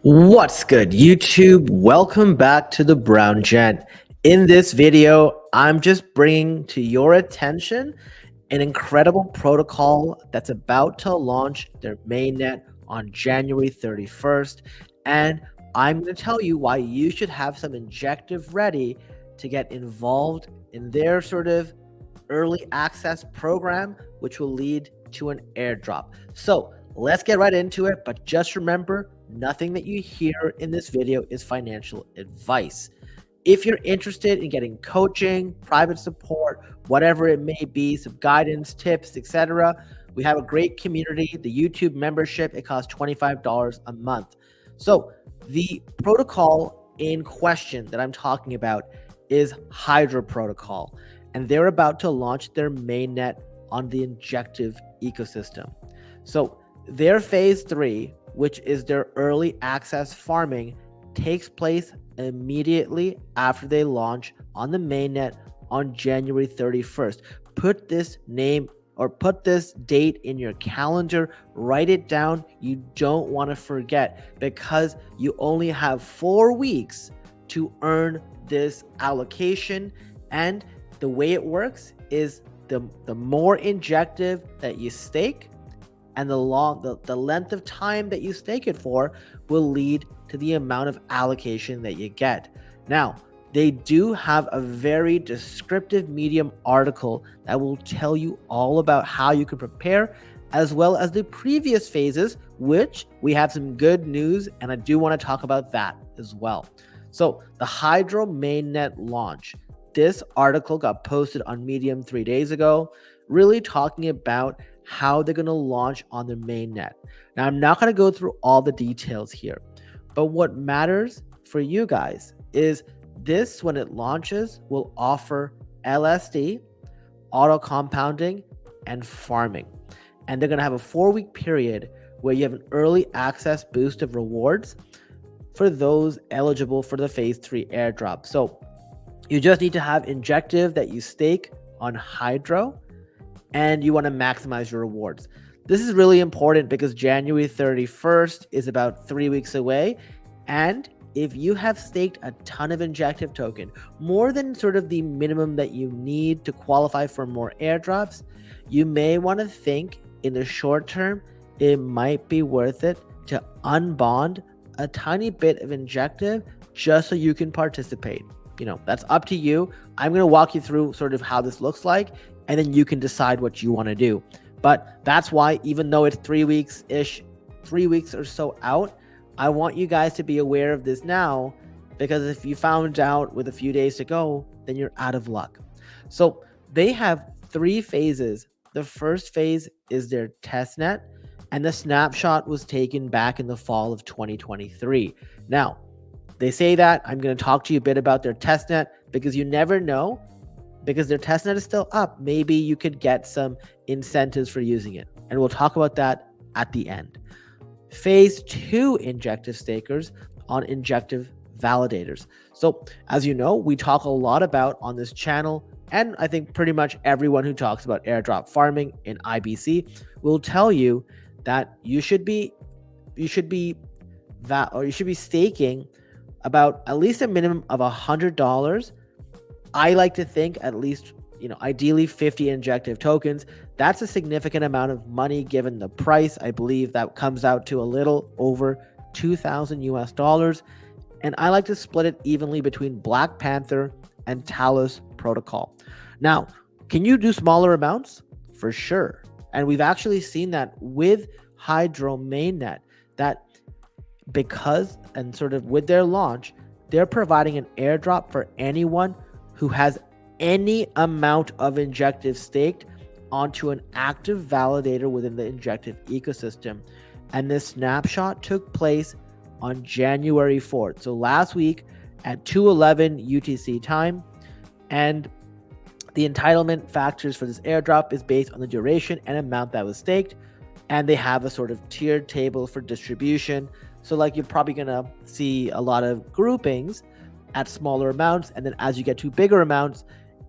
What's good, YouTube? Welcome back to the Brown Gent. In this video, I'm just bringing to your attention an incredible protocol that's about to launch their mainnet on January 31st. And I'm going to tell you why you should have some injective ready to get involved in their sort of early access program, which will lead to an airdrop. So let's get right into it. But just remember, nothing that you hear in this video is financial advice. If you're interested in getting coaching, private support, whatever it may be, some guidance, tips, etc., we have a great community. The YouTube membership, it costs $25 a month. So the protocol in question that I'm talking about is HDRO protocol, and they're about to launch their mainnet on the injective ecosystem. So their phase 3, which is their early access farming, takes place immediately after they launch on the mainnet on January 31st. Put this name or put this date in your calendar, write it down. You don't want to forget, because you only have 4 weeks to earn this allocation. And the way it works is the more injective that you stake, and the length of time that you stake it for will lead to the amount of allocation that you get. Now, they do have a very descriptive Medium article that will tell you all about how you can prepare, as well as the previous phases, which we have some good news, and I do want to talk about that as well. So the HDRO mainnet launch. This article got posted on Medium 3 days ago, really talking about how they're going to launch on their mainnet. Now, I'm not going to go through all the details here, but what matters for you guys is this, when it launches, will offer LSD, auto compounding, and farming. And they're going to have a 4-week period where you have an early access boost of rewards for those eligible for the phase 3 airdrop. So you just need to have injective that you stake on HDRO, and you want to maximize your rewards. This is really important because January 31st is about 3 weeks away. And if you have staked a ton of injective token, more than sort of the minimum that you need to qualify for more airdrops, you may want to think in the short term, it might be worth it to unbond a tiny bit of injective just so you can participate. That's up to you. I'm going to walk you through sort of how this looks like, and then you can decide what you want to do. But that's why, even though it's 3 weeks-ish, 3 weeks or so out, I want you guys to be aware of this now, because if you found out with a few days to go, then you're out of luck. So they have 3 phases. The first phase is their testnet, and the snapshot was taken back in the fall of 2023. Now, they say that. I'm going to talk to you a bit about their testnet, because you never know, because their testnet is still up. Maybe you could get some incentives for using it. And we'll talk about that at the end. Phase 2 injective stakers on injective validators. So as you know, we talk a lot about on this channel, and I think pretty much everyone who talks about airdrop farming in IBC will tell you that you should be staking about at least a minimum of $100. I like to think at least, ideally 50 injective tokens. That's a significant amount of money given the price. I believe that comes out to a little over $2,000 US. And I like to split it evenly between Black Panther and Talos protocol. Now, can you do smaller amounts? For sure. And we've actually seen that with HDRO mainnet, that because, and sort of with their launch, they're providing an airdrop for anyone who has any amount of injective staked onto an active validator within the injective ecosystem. And this snapshot took place on January 4th. So last week at 2:11 UTC time. And the entitlement factors for this airdrop is based on the duration and amount that was staked. And they have a sort of tiered table for distribution. So like you're probably going to see a lot of groupings at smaller amounts. And then as you get to bigger amounts,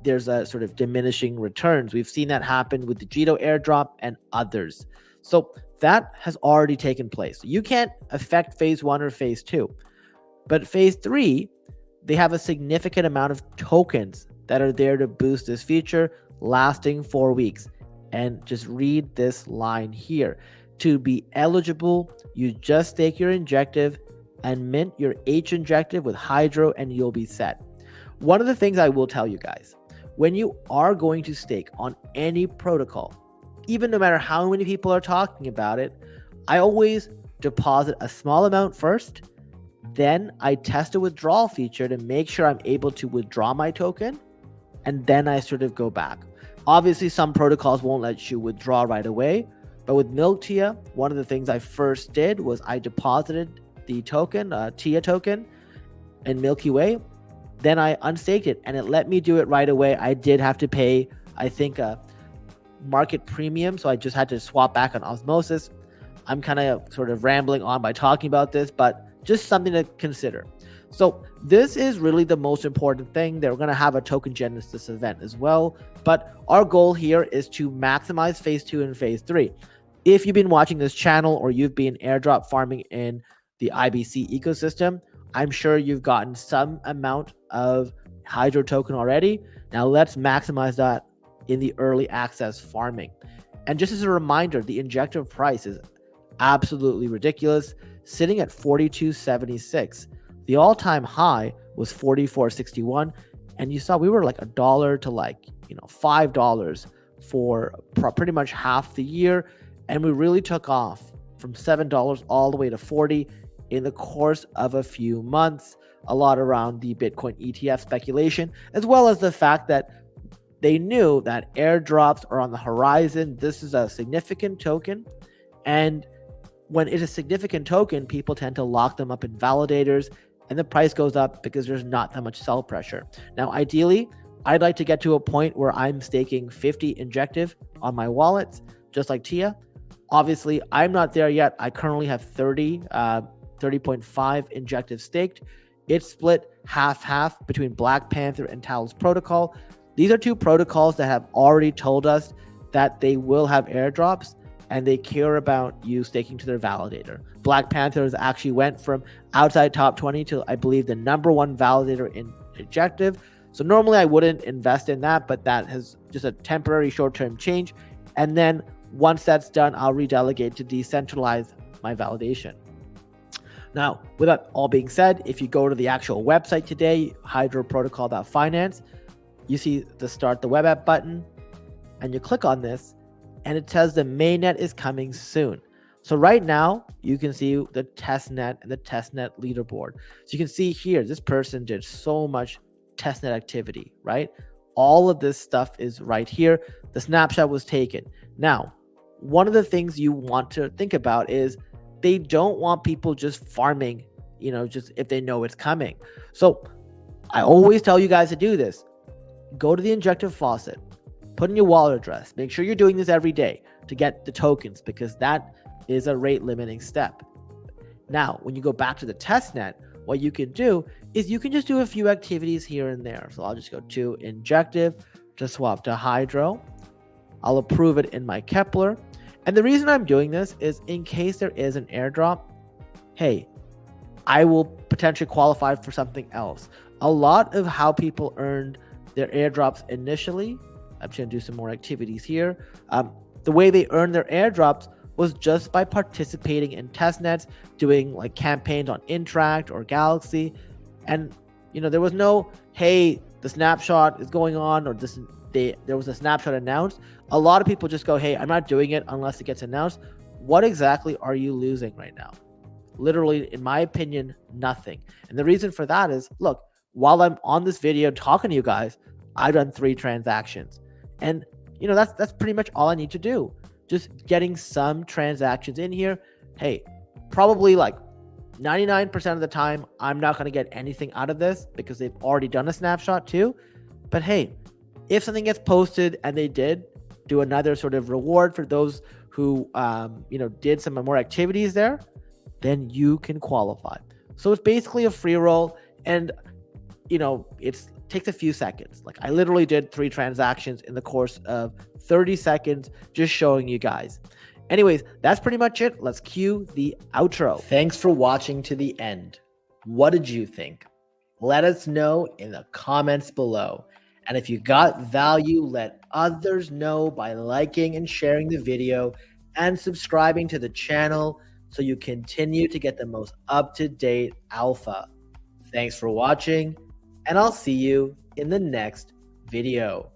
there's a sort of diminishing returns. We've seen that happen with the HDRO airdrop and others. So that has already taken place. You can't affect phase 1 or phase 2. But phase 3, they have a significant amount of tokens that are there to boost this feature, lasting 4 weeks. And just read this line here. To be eligible, you just stake your injective and mint your H injective with HDRO and you'll be set. One of the things I will tell you guys, when you are going to stake on any protocol, even no matter how many people are talking about it, I always deposit a small amount first. Then I test a withdrawal feature to make sure I'm able to withdraw my token. And then I sort of go back. Obviously, some protocols won't let you withdraw right away. But with Milk-TIA, one of the things I first did was I deposited the token, TIA token, in Milky Way. Then I unstaked it and it let me do it right away. I did have to pay, I think, a market premium. So I just had to swap back on Osmosis. I'm kind of sort of rambling on by talking about this, but just something to consider. So this is really the most important thing. They're going to have a token genesis event as well. But our goal here is to maximize phase 2 and phase 3. If you've been watching this channel or you've been airdrop farming in the IBC ecosystem, I'm sure you've gotten some amount of HDRO token already. Now let's maximize that in the early access farming. And just as a reminder, the injective price is absolutely ridiculous, sitting at 42.76. The all-time high was 44.61, and you saw we were like $1 to $5 for pretty much half the year, and we really took off from $7 all the way to 40 in the course of a few months. A lot around the Bitcoin ETF speculation, as well as the fact that they knew that airdrops are on the horizon. This is a significant token, and when it's a significant token, people tend to lock them up in validators, and the price goes up because there's not that much sell pressure. Now, ideally, I'd like to get to a point where I'm staking 50 injective on my wallets, just like TIA. Obviously, I'm not there yet. I currently have 30.5 injective staked. It's split half-half between Black Panther and Talos Protocol. These are two protocols that have already told us that they will have airdrops, and they care about you staking to their validator. Black Panthers actually went from outside top 20 to, I believe, the #1 validator in injective. So normally I wouldn't invest in that, but that has just a temporary short-term change. And then once that's done, I'll redelegate to decentralize my validation. Now, with that all being said, if you go to the actual website today, hydroprotocol.finance, you see the start the web app button, and you click on this, and it says the mainnet is coming soon. So right now, you can see the testnet and the testnet leaderboard. So you can see here, this person did so much testnet activity, right? All of this stuff is right here. The snapshot was taken. Now, one of the things you want to think about is they don't want people just farming, just if they know it's coming. So I always tell you guys to do this. Go to the injective faucet, put in your wallet address. Make sure you're doing this every day to get the tokens, because that is a rate limiting step. Now, when you go back to the testnet, what you can do is you can just do a few activities here and there. So I'll just go to injective to swap to HDRO. I'll approve it in my Kepler. And the reason I'm doing this is in case there is an airdrop, hey, I will potentially qualify for something else. A lot of how people earned their airdrops initially, I'm just going to do some more activities here. The way they earned their airdrops was just by participating in testnets, doing like campaigns on Interact or Galaxy. And, there was no, hey, the snapshot is going on, or there was a snapshot announced. A lot of people just go, hey, I'm not doing it unless it gets announced. What exactly are you losing right now? Literally, in my opinion, nothing. And the reason for that is, look, while I'm on this video talking to you guys, I've done 3 transactions. And, that's pretty much all I need to do. Just getting some transactions in here. Hey, probably like 99% of the time, I'm not going to get anything out of this because they've already done a snapshot too. But hey, if something gets posted and they did do another sort of reward for those who, did some more activities there, then you can qualify. So it's basically a free roll, and, it takes a few seconds. Like I literally did 3 transactions in the course of 30 seconds, just showing you guys. Anyways, that's pretty much it. Let's cue the outro. Thanks for watching to the end. What did you think? Let us know in the comments below. And if you got value, let others know by liking and sharing the video and subscribing to the channel so you continue to get the most up-to-date alpha. Thanks for watching, and I'll see you in the next video.